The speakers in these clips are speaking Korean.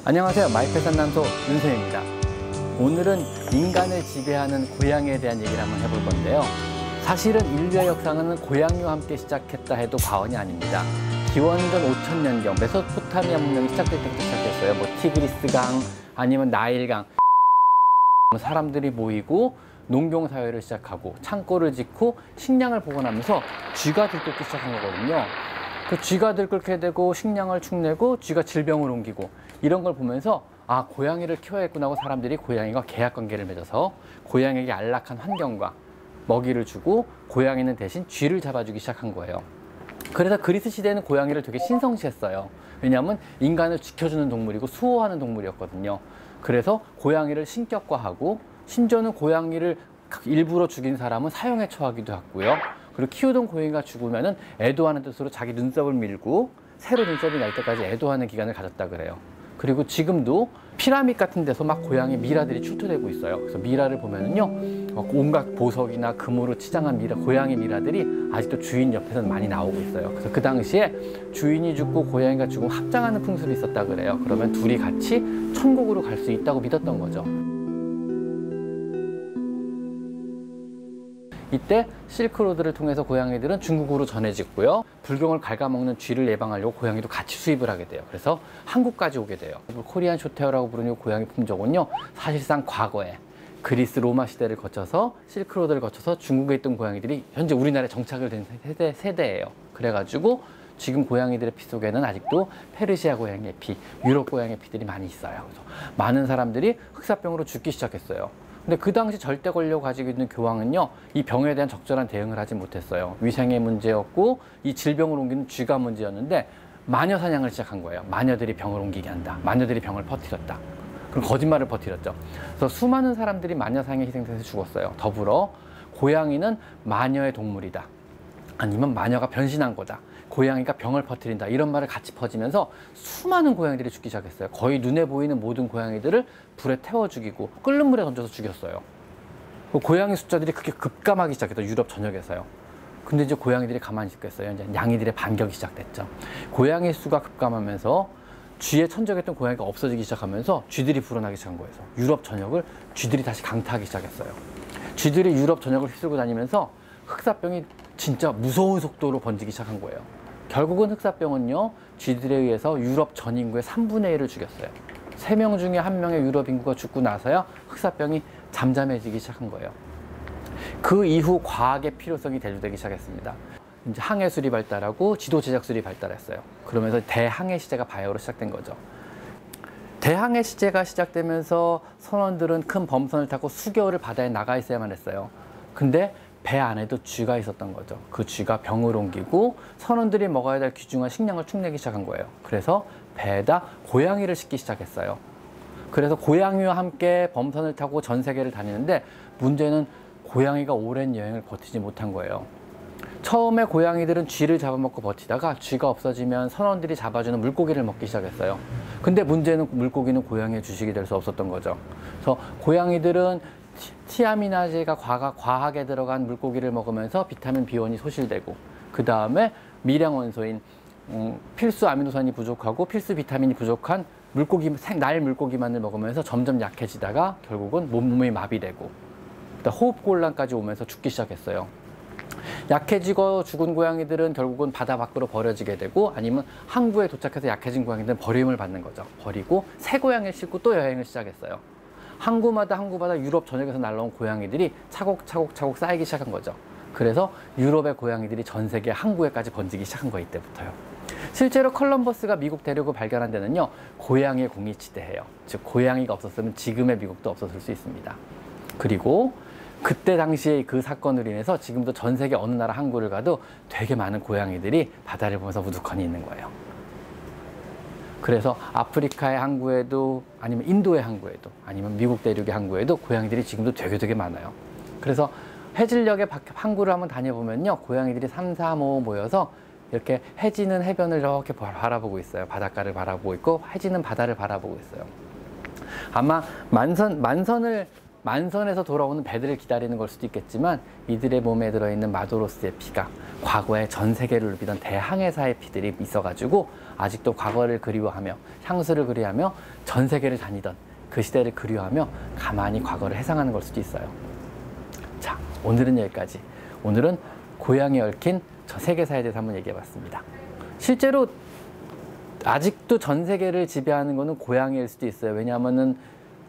안녕하세요. 마이펫 상담소 윤쌤입니다. 오늘은 인간을 지배하는 고양이에 대한 얘기를 한번 해볼 건데요. 사실은 인류의 역사는 고양이와 함께 시작했다 해도 과언이 아닙니다. 기원전 5000년경 메소포타미아 문명이 시작될 때부터 시작했어요. 뭐 티그리스강 아니면 나일강, 사람들이 모이고 농경사회를 시작하고 창고를 짓고 식량을 보관하면서 쥐가 들끓기 시작한 거거든요. 그 쥐가 들끓게 되고 식량을 축내고 쥐가 질병을 옮기고 이런 걸 보면서 아, 고양이를 키워야겠구나 하고 사람들이 고양이와 계약관계를 맺어서 고양이에게 안락한 환경과 먹이를 주고 고양이는 대신 쥐를 잡아주기 시작한 거예요. 그래서 그리스 시대에는 고양이를 되게 신성시했어요. 왜냐하면 인간을 지켜주는 동물이고 수호하는 동물이었거든요. 그래서 고양이를 신격화하고 심지어는 고양이를 일부러 죽인 사람은 사형에 처하기도 했고요. 그리고 키우던 고양이가 죽으면은 애도하는 뜻으로 자기 눈썹을 밀고 새로 눈썹이 날 때까지 애도하는 기간을 가졌다 그래요. 그리고 지금도 피라미드 같은 데서 막 고양이 미라들이 출토되고 있어요. 그래서 미라를 보면은요, 온갖 보석이나 금으로 치장한 미라, 고양이 미라들이 아직도 주인 옆에서는 많이 나오고 있어요. 그래서 그 당시에 주인이 죽고 고양이가 죽으면 합장하는 풍습이 있었다 그래요. 그러면 둘이 같이 천국으로 갈 수 있다고 믿었던 거죠. 이때 실크로드를 통해서 고양이들은 중국으로 전해지고요. 불경을 갉아먹는 쥐를 예방하려고 고양이도 같이 수입을 하게 돼요. 그래서 한국까지 오게 돼요. 코리안 숏헤어라고 부르는 고양이 품종은요, 사실상 과거에 그리스 로마 시대를 거쳐서 실크로드를 거쳐서 중국에 있던 고양이들이 현재 우리나라에 정착을 된 세대예요. 그래가지고 지금 고양이들의 피 속에는 아직도 페르시아 고양이의 피, 유럽 고양이의 피들이 많이 있어요. 그래서 많은 사람들이 흑사병으로 죽기 시작했어요. 근데 그 당시 절대 권력을 가지고 있는 교황은요, 이 병에 대한 적절한 대응을 하지 못했어요. 위생의 문제였고 이 질병을 옮기는 쥐가 문제였는데 마녀 사냥을 시작한 거예요. 마녀들이 병을 옮기게 한다. 마녀들이 병을 퍼뜨렸다. 그럼 거짓말을 퍼뜨렸죠. 그래서 수많은 사람들이 마녀 사냥에 희생돼서 죽었어요. 더불어 고양이는 마녀의 동물이다. 아니면 마녀가 변신한 거다. 고양이가 병을 퍼뜨린다. 이런 말을 같이 퍼지면서 수많은 고양이들이 죽기 시작했어요. 거의 눈에 보이는 모든 고양이들을 불에 태워 죽이고 끓는 물에 던져서 죽였어요. 고양이 숫자들이 그렇게 급감하기 시작했죠. 유럽 전역에서요. 근데 이제 고양이들이 가만히 있겠어요. 이제 양이들의 반격이 시작됐죠. 고양이 수가 급감하면서 쥐에 천적했던 고양이가 없어지기 시작하면서 쥐들이 불어나기 시작한 거예요. 유럽 전역을 쥐들이 다시 강타하기 시작했어요. 쥐들이 유럽 전역을 휩쓸고 다니면서 흑사병이 진짜 무서운 속도로 번지기 시작한 거예요. 결국은 흑사병은요, 쥐들에 의해서 유럽 전 인구의 3분의 1을 죽였어요. 3명 중에 1명의 유럽 인구가 죽고 나서야 흑사병이 잠잠해지기 시작한 거예요. 그 이후 과학의 필요성이 대두되기 시작했습니다. 이제 항해술이 발달하고 지도 제작술이 발달했어요. 그러면서 대항해 시대가 바야흐로 시작된 거죠. 대항해 시대가 시작되면서 선원들은 큰 범선을 타고 수개월을 바다에 나가 있어야만 했어요. 근데 배 안에도 쥐가 있었던 거죠. 그 쥐가 병을 옮기고 선원들이 먹어야 될 귀중한 식량을 축내기 시작한 거예요. 그래서 배에다 고양이를 싣기 시작했어요. 그래서 고양이와 함께 범선을 타고 전 세계를 다니는데 문제는 고양이가 오랜 여행을 버티지 못한 거예요. 처음에 고양이들은 쥐를 잡아먹고 버티다가 쥐가 없어지면 선원들이 잡아주는 물고기를 먹기 시작했어요. 근데 문제는 물고기는 고양이의 주식이 될 수 없었던 거죠. 그래서 고양이들은 티아미나제가 과하게 들어간 물고기를 먹으면서 비타민 B1이 소실되고, 그 다음에 미량 원소인 필수 아미노산이 부족하고 필수 비타민이 부족한 날 물고기만을 먹으면서 점점 약해지다가 결국은 몸이 마비되고 호흡곤란까지 오면서 죽기 시작했어요. 약해지고 죽은 고양이들은 결국은 바다 밖으로 버려지게 되고, 아니면 항구에 도착해서 약해진 고양이들은 버림을 받는 거죠. 버리고 새 고양이를 싣고 또 여행을 시작했어요. 항구마다 유럽 전역에서 날라온 고양이들이 차곡차곡 쌓이기 시작한 거죠. 그래서 유럽의 고양이들이 전 세계 항구에까지 번지기 시작한 거, 이때부터요. 실제로 컬럼버스가 미국 대륙을 발견한 데는요, 고양이의 공이치대예요. 즉 고양이가 없었으면 지금의 미국도 없었을 수 있습니다. 그리고 그때 당시에 그 사건으로 인해서 지금도 전 세계 어느 나라 항구를 가도 되게 많은 고양이들이 바다를 보면서 우두커니 있는 거예요. 그래서 아프리카의 항구에도, 아니면 인도의 항구에도, 아니면 미국 대륙의 항구에도 고양이들이 지금도 되게 많아요. 그래서 해질녘에 항구를 한번 다녀보면요, 고양이들이 3, 4, 5 모여서 이렇게 해지는 해변을 이렇게 바라보고 있어요. 바닷가를 바라보고 있고 해지는 바다를 바라보고 있어요. 아마 만선을 만선에서 돌아오는 배들을 기다리는 걸 수도 있겠지만 이들의 몸에 들어있는 마도로스의 피가 과거에 전 세계를 누비던 대항해사의 피들이 있어가지고 아직도 과거를 그리워하며 향수를 그리워하며 전 세계를 다니던 그 시대를 그리워하며 가만히 과거를 회상하는 걸 수도 있어요. 자, 오늘은 여기까지. 오늘은 고향에 얽힌 저 세계사에 대해서 한번 얘기해봤습니다. 실제로 아직도 전 세계를 지배하는 것은 고향일 수도 있어요. 왜냐하면은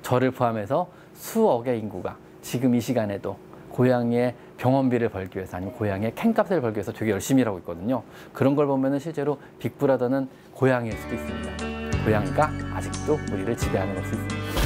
저를 포함해서 수억의 인구가 지금 이 시간에도 고양이의 병원비를 벌기 위해서 아니면 고양이의 캔값을 벌기 위해서 되게 열심히 일하고 있거든요. 그런 걸 보면은 실제로 빅브라더는 고양이일 수도 있습니다. 고양이가 아직도 우리를 지배하는 걸 수 있습니다.